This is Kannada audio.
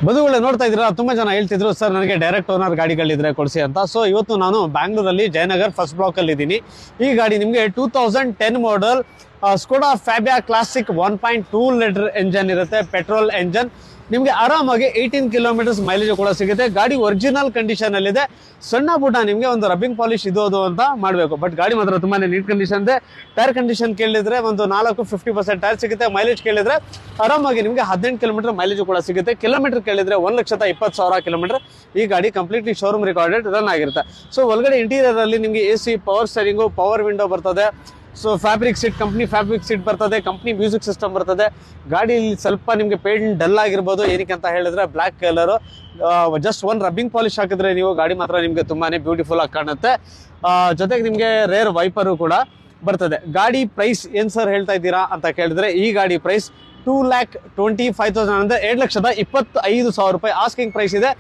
ಬದುಗಳೇ ನೋಡ್ತಾ ಇದ್ದೀರಾ, ತುಂಬಾ ಜನ ಹೇಳ್ತಿದ್ರು ಸರ್ ನನಗೆ ಡೈರೆಕ್ಟ್ ಓನರ್ ಗಾಡಿಗಳಿದ್ರೆ ಕೊಡಿಸಿ ಅಂತ. ಸೊ ಇವತ್ತು ನಾನು ಬ್ಯಾಂಗ್ಳೂರಲ್ಲಿ ಜಯನಗರ್ ಫಸ್ಟ್ ಬ್ಲಾಕ್ ಅಲ್ಲಿ ಇದ್ದೀನಿ. ಈ ಗಾಡಿ ನಿಮಗೆ 2010 model Skoda Fabia classic 1.2 litre engine ಇರುತ್ತೆ, ಪೆಟ್ರೋಲ್ ಎಂಜನ್. ನಿಮಗೆ ಆರಾಮಾಗಿ 18 ಕಿಲೋಮೀಟರ್ಸ್ ಮೈಲೇಜ್ ಕೂಡ ಸಿಗುತ್ತೆ. ಗಾಡಿ ಒರಿಜಿನಲ್ ಕಂಡೀಷನ್ ಅಲ್ಲಿ ಇದೆ. ಸಣ್ಣ ಪುಟ್ಟ ನಿಮಗೆ ಒಂದು ರಬ್ಬಿಂಗ್ ಪಾಲಿಶ್ ಇದು ಅಂತ ಮಾಡಬೇಕು, ಬಟ್ ಗಾಡಿ ಮಾತ್ರ ತುಂಬಾನೇ ನೀಟ್ ಕಂಡೀಷನ್ ಇದೆ. ಟೈರ್ ಕಂಡೀಷನ್ ಕೇಳಿದ್ರೆ ಒಂದು 50% ಟೈರ್ ಸಿಗುತ್ತೆ. ಮೈಲೇಜ್ ಕೇಳಿದ್ರೆ ಆರಾಮಾಗಿ ನಿಮಗೆ 18 ಕಿಲೋಮೀಟರ್ ಮೈಲೇಜ್ ಕೂಡ ಸಿಗುತ್ತೆ. ಕಿಲೋಮೀಟರ್ ಕೇಳಿದ್ರೆ 1,20,000 ಕಿಲೋಮೀಟರ್. ಈ ಗಾಡಿ ಕಂಪ್ಲೀಟ್ಲಿ ಶೋರೂಮ್ ರಿಕಾರ್ಡೆಡ್ ರನ್ ಆಗಿರುತ್ತೆ. ಸೊ ಒಳಗಡೆ ಇಂಟೀರಿಯರ್ ಅಲ್ಲಿ ನಿಮಗೆ AC, power steering, power window ಬರ್ತದೆ. So fabric seat, company fabric seat ಬರ್ತದೆ, ಕಂಪ್ನಿ ಮ್ಯೂಸಿಕ್ ಸಿಸ್ಟಮ್ ಬರ್ತದೆ. ಗಾಡಿ ಸ್ವಲ್ಪ ನಿಮಗೆ ಪೇಂಟ್ ಡಲ್ ಆಗಿರ್ಬೋದು. ಏನಕ್ಕೆ ಅಂತ ಹೇಳಿದ್ರೆ ಬ್ಲಾಕ್ ಕಲರ್, ಜಸ್ಟ್ ಒಂದು ರಬ್ಬಿಂಗ್ ಪಾಲಿಶ್ ಹಾಕಿದ್ರೆ ನೀವು ಗಾಡಿ ಮಾತ್ರ ನಿಮಗೆ ತುಂಬಾನೇ ಬ್ಯೂಟಿಫುಲ್ ಆಗಿ ಕಾಣುತ್ತೆ. ಜೊತೆಗೆ ನಿಮಗೆ ರೇರ್ ವೈಪರು ಕೂಡ ಬರ್ತದೆ. ಗಾಡಿ ಪ್ರೈಸ್ ಏನ್ ಸರ್ ಹೇಳ್ತಾ ಇದ್ದೀರಾ ಅಂತ ಕೇಳಿದ್ರೆ, ಈ ಗಾಡಿ ಪ್ರೈಸ್ 2,25,000 ಅಂದ್ರೆ 2,25,000 ರೂಪಾಯಿ ಆಸ್ಕಿಂಗ್ ಪ್ರೈಸ್ ಇದೆ.